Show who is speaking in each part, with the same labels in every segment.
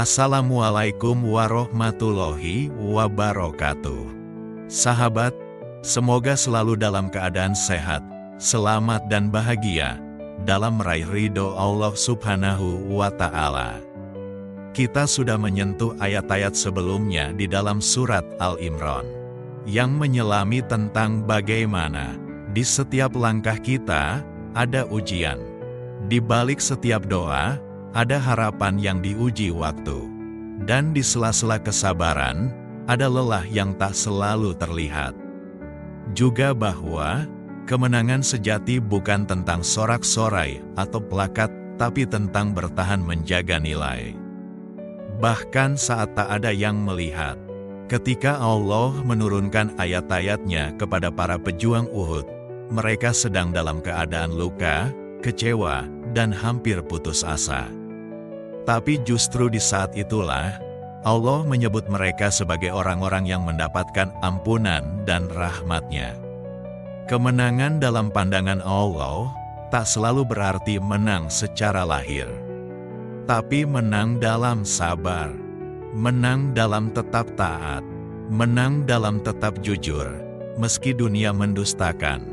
Speaker 1: Assalamualaikum warahmatullahi wabarakatuh. Sahabat, semoga selalu dalam keadaan sehat, selamat dan bahagia dalam meraih ridho Allah Subhanahu wa Ta'ala. Kita sudah menyentuh ayat-ayat sebelumnya di dalam surat Al-Imran yang menyelami tentang bagaimana di setiap langkah kita ada ujian. Di balik setiap doa ada harapan yang diuji waktu, dan di sela-sela kesabaran ada lelah yang tak selalu terlihat. Juga bahwa kemenangan sejati bukan tentang sorak-sorai atau plakat, tapi tentang bertahan menjaga nilai. Bahkan saat tak ada yang melihat, ketika Allah menurunkan ayat-ayatnya kepada para pejuang Uhud, mereka sedang dalam keadaan luka, kecewa, dan hampir putus asa. Tapi justru di saat itulah, Allah menyebut mereka sebagai orang-orang yang mendapatkan ampunan dan rahmat-Nya. Kemenangan dalam pandangan Allah tak selalu berarti menang secara lahir, tapi menang dalam sabar, menang dalam tetap taat, menang dalam tetap jujur, meski dunia mendustakan.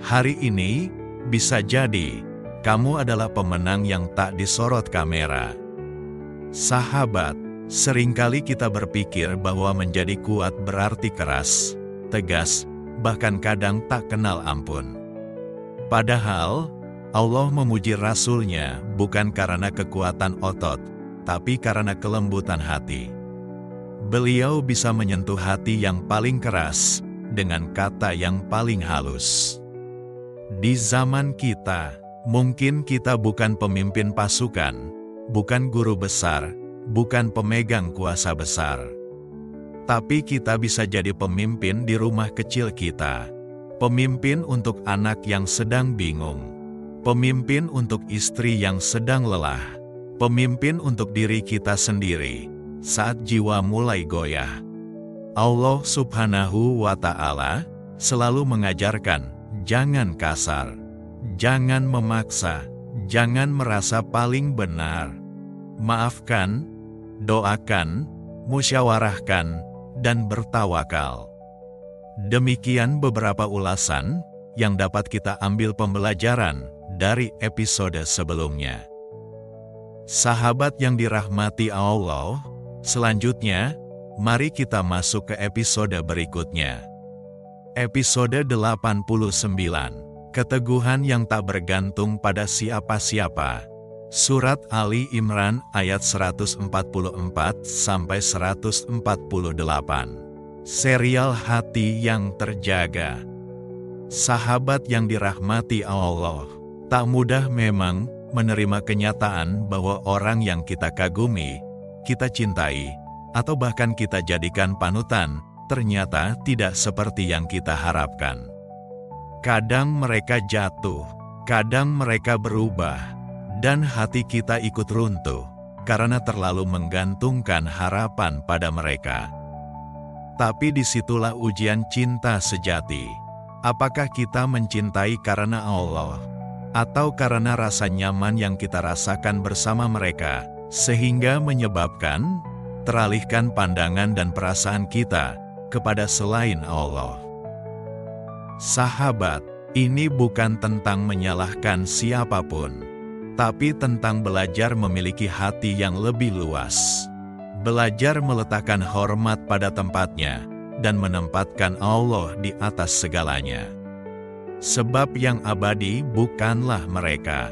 Speaker 1: Hari ini, bisa jadi kamu adalah pemenang yang tak disorot kamera. Sahabat, seringkali kita berpikir bahwa menjadi kuat berarti keras, tegas, bahkan kadang tak kenal ampun. Padahal, Allah memuji Rasul-Nya bukan karena kekuatan otot, tapi karena kelembutan hati. Beliau bisa menyentuh hati yang paling keras dengan kata yang paling halus. Di zaman kita, mungkin kita bukan pemimpin pasukan, bukan guru besar, bukan pemegang kuasa besar. Tapi kita bisa jadi pemimpin di rumah kecil kita. Pemimpin untuk anak yang sedang bingung. Pemimpin untuk istri yang sedang lelah. Pemimpin untuk diri kita sendiri saat jiwa mulai goyah. Allah Subhanahu wa Ta'ala selalu mengajarkan, jangan kasar. Jangan memaksa, jangan merasa paling benar. Maafkan, doakan, musyawarahkan, dan bertawakal. Demikian beberapa ulasan yang dapat kita ambil pembelajaran dari episode sebelumnya. Sahabat yang dirahmati Allah, selanjutnya, mari kita masuk ke episode berikutnya. Episode 89. Keteguhan yang tak bergantung pada siapa-siapa. Surat Ali Imran ayat 144-148. Serial hati yang terjaga. Sahabat yang dirahmati Allah, tak mudah memang menerima kenyataan bahwa orang yang kita kagumi, kita cintai, atau bahkan kita jadikan panutan, ternyata tidak seperti yang kita harapkan. Kadang mereka jatuh, kadang mereka berubah, dan hati kita ikut runtuh, karena terlalu menggantungkan harapan pada mereka. Tapi disitulah ujian cinta sejati. Apakah kita mencintai karena Allah, atau karena rasa nyaman yang kita rasakan bersama mereka, sehingga menyebabkan teralihkan pandangan dan perasaan kita kepada selain Allah? Sahabat, ini bukan tentang menyalahkan siapapun, tapi tentang belajar memiliki hati yang lebih luas. Belajar meletakkan hormat pada tempatnya, dan menempatkan Allah di atas segalanya. Sebab yang abadi bukanlah mereka,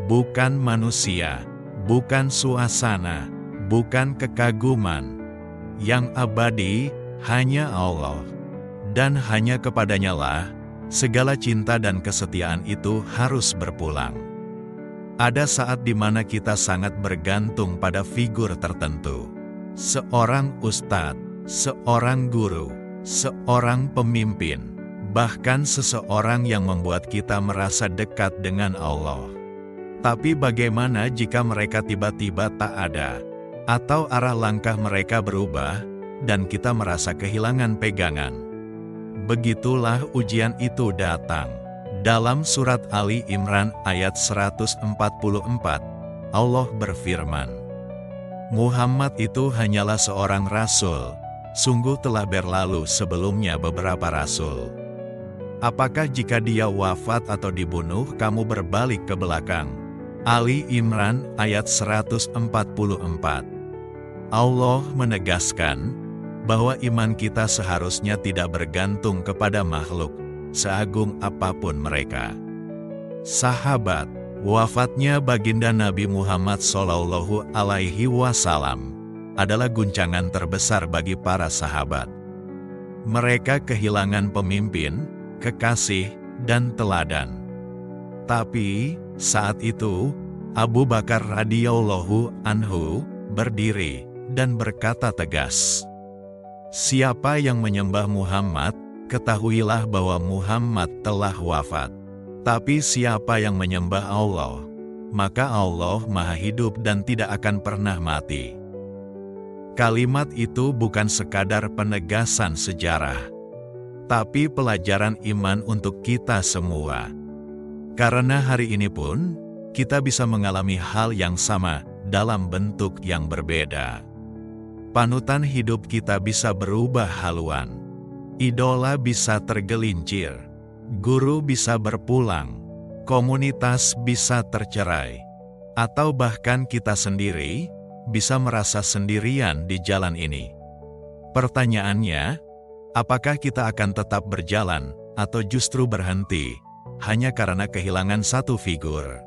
Speaker 1: bukan manusia, bukan suasana, bukan kekaguman. Yang abadi hanya Allah. Dan hanya kepadanya lah, segala cinta dan kesetiaan itu harus berpulang. Ada saat di mana kita sangat bergantung pada figur tertentu. Seorang ustadz, seorang guru, seorang pemimpin, bahkan seseorang yang membuat kita merasa dekat dengan Allah. Tapi bagaimana jika mereka tiba-tiba tak ada, atau arah langkah mereka berubah, dan kita merasa kehilangan pegangan? Begitulah ujian itu datang. Dalam surat Ali Imran ayat 144, Allah berfirman, Muhammad itu hanyalah seorang rasul, sungguh telah berlalu sebelumnya beberapa rasul. Apakah jika dia wafat atau dibunuh kamu berbalik ke belakang? Ali Imran ayat 144. Allah menegaskan bahwa iman kita seharusnya tidak bergantung kepada makhluk, seagung apapun mereka. Sahabat, wafatnya baginda Nabi Muhammad SAW adalah guncangan terbesar bagi para sahabat. Mereka kehilangan pemimpin, kekasih, dan teladan. Tapi, saat itu, Abu Bakar radhiyallahu anhu berdiri dan berkata tegas, "Siapa yang menyembah Muhammad, ketahuilah bahwa Muhammad telah wafat. Tapi siapa yang menyembah Allah, maka Allah Maha Hidup dan tidak akan pernah mati." Kalimat itu bukan sekadar penegasan sejarah, tapi pelajaran iman untuk kita semua. Karena hari ini pun, kita bisa mengalami hal yang sama dalam bentuk yang berbeda. Panutan hidup kita bisa berubah haluan. Idola bisa tergelincir. Guru bisa berpulang. Komunitas bisa tercerai. Atau bahkan kita sendiri bisa merasa sendirian di jalan ini. Pertanyaannya, apakah kita akan tetap berjalan atau justru berhenti hanya karena kehilangan satu figur?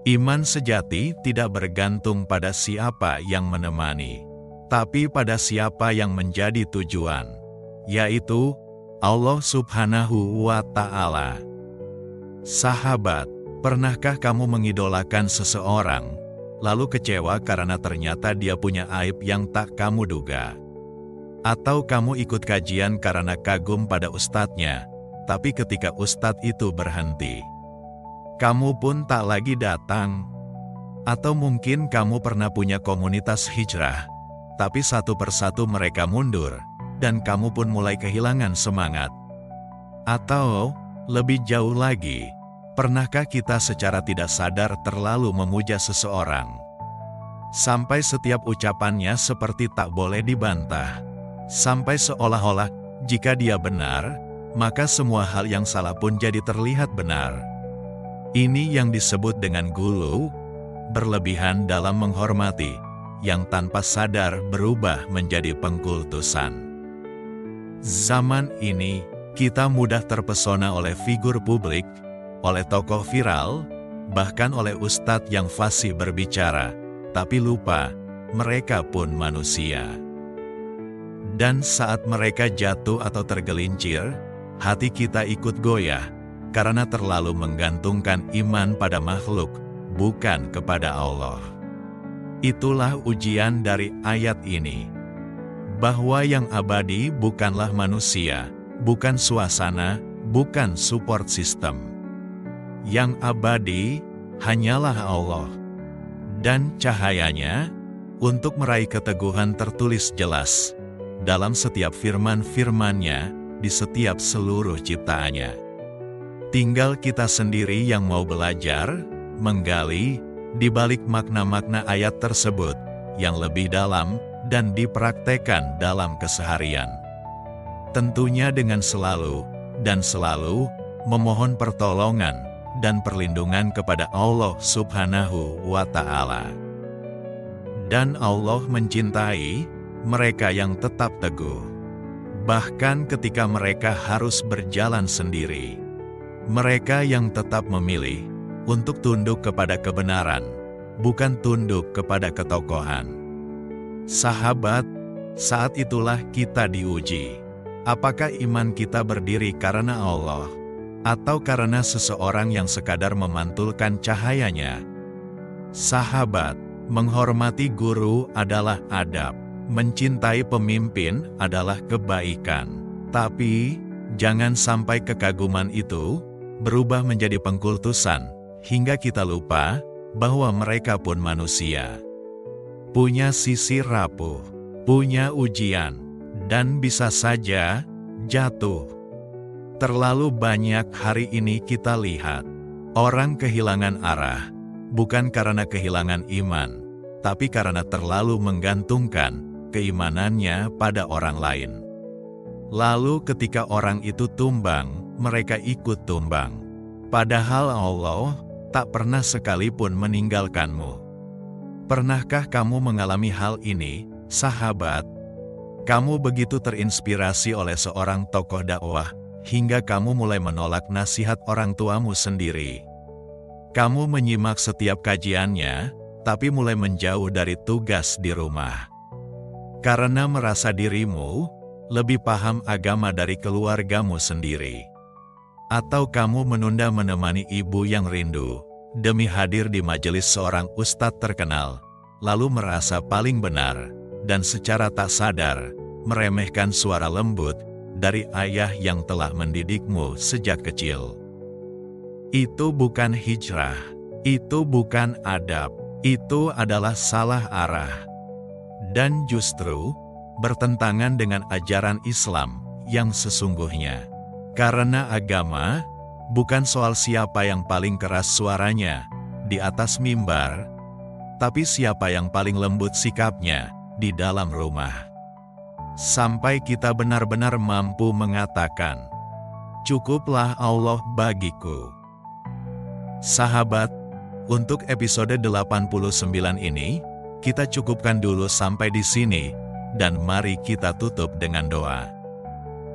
Speaker 1: Iman sejati tidak bergantung pada siapa yang menemani, tapi pada siapa yang menjadi tujuan, yaitu Allah Subhanahu wa Ta'ala. Sahabat, pernahkah kamu mengidolakan seseorang, lalu kecewa karena ternyata dia punya aib yang tak kamu duga? Atau kamu ikut kajian karena kagum pada ustadznya, tapi ketika ustadz itu berhenti, kamu pun tak lagi datang? Atau mungkin kamu pernah punya komunitas hijrah, tapi satu persatu mereka mundur, dan kamu pun mulai kehilangan semangat. Atau, lebih jauh lagi, pernahkah kita secara tidak sadar terlalu memuja seseorang? Sampai setiap ucapannya seperti tak boleh dibantah. Sampai seolah-olah, jika dia benar, maka semua hal yang salah pun jadi terlihat benar. Ini yang disebut dengan gulu, berlebihan dalam menghormati, yang tanpa sadar berubah menjadi pengkultusan. Zaman ini, kita mudah terpesona oleh figur publik, oleh tokoh viral, bahkan oleh ustadz yang fasih berbicara, tapi lupa, mereka pun manusia. Dan saat mereka jatuh atau tergelincir, hati kita ikut goyah, karena terlalu menggantungkan iman pada makhluk, bukan kepada Allah. Itulah ujian dari ayat ini, bahwa yang abadi bukanlah manusia, bukan suasana, bukan support system. Yang abadi hanyalah Allah. Dan cahayanya, untuk meraih keteguhan tertulis jelas, dalam setiap firman-firman-Nya, di setiap seluruh ciptaannya. Tinggal kita sendiri yang mau belajar, menggali, di balik makna-makna ayat tersebut, yang lebih dalam, dan dipraktekkan dalam keseharian. Tentunya dengan selalu memohon pertolongan dan perlindungan kepada Allah Subhanahu wa Ta'ala. Dan Allah mencintai mereka yang tetap teguh, bahkan ketika mereka harus berjalan sendiri. Mereka yang tetap memilih untuk tunduk kepada kebenaran, bukan tunduk kepada ketokohan. Sahabat, saat itulah kita diuji. Apakah iman kita berdiri karena Allah, atau karena seseorang yang sekadar memantulkan cahayanya? Sahabat, menghormati guru adalah adab, mencintai pemimpin adalah kebaikan. Tapi, jangan sampai kekaguman itu berubah menjadi pengkultusan, hingga kita lupa bahwa mereka pun manusia. Punya sisi rapuh, punya ujian, dan bisa saja jatuh. Terlalu banyak hari ini kita lihat, orang kehilangan arah, bukan karena kehilangan iman, tapi karena terlalu menggantungkan keimanannya pada orang lain. Lalu ketika orang itu tumbang, mereka ikut tumbang. Padahal Allah tak pernah sekalipun meninggalkanmu. Pernahkah kamu mengalami hal ini, sahabat? Kamu begitu terinspirasi oleh seorang tokoh dakwah, hingga kamu mulai menolak nasihat orang tuamu sendiri. Kamu menyimak setiap kajiannya, tapi mulai menjauh dari tugas di rumah. Karena merasa dirimu lebih paham agama dari keluargamu sendiri. Atau kamu menunda menemani ibu yang rindu, demi hadir di majelis seorang ustadz terkenal, lalu merasa paling benar, dan secara tak sadar, meremehkan suara lembut dari ayah yang telah mendidikmu sejak kecil. Itu bukan hijrah, itu bukan adab, itu adalah salah arah. Dan justru bertentangan dengan ajaran Islam yang sesungguhnya. Karena agama bukan soal siapa yang paling keras suaranya di atas mimbar, tapi siapa yang paling lembut sikapnya di dalam rumah. Sampai kita benar-benar mampu mengatakan, "Cukuplah Allah bagiku." Sahabat, untuk episode 89 ini, kita cukupkan dulu sampai di sini, dan mari kita tutup dengan doa.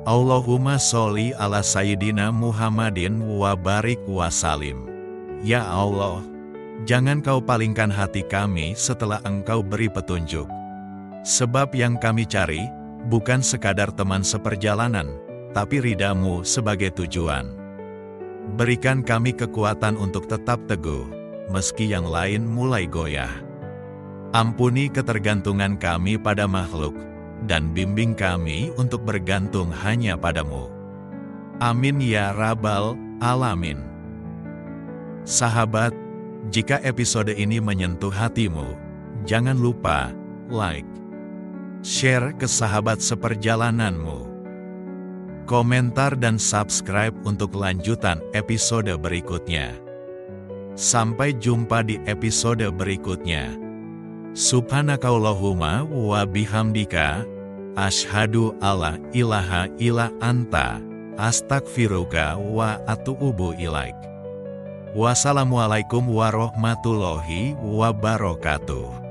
Speaker 1: Allahumma sholli ala Sayyidina Muhammadin wa barik wa salim. Ya Allah, jangan Kau palingkan hati kami setelah Engkau beri petunjuk. Sebab yang kami cari, bukan sekadar teman seperjalanan, tapi ridha-Mu sebagai tujuan. Berikan kami kekuatan untuk tetap teguh, meski yang lain mulai goyah. Ampuni ketergantungan kami pada makhluk, dan bimbing kami untuk bergantung hanya padamu. Amin ya Rabbal Alamin. Sahabat, jika episode ini menyentuh hatimu, jangan lupa like, share ke sahabat seperjalananmu, komentar dan subscribe untuk lanjutan episode berikutnya. Sampai jumpa di episode berikutnya. Subhanakallahumma wa bihamdika, asyhadu alla ilaha illa anta, astaghfiruka wa atuubu ilaik. Wassalamualaikum warahmatullahi wabarakatuh.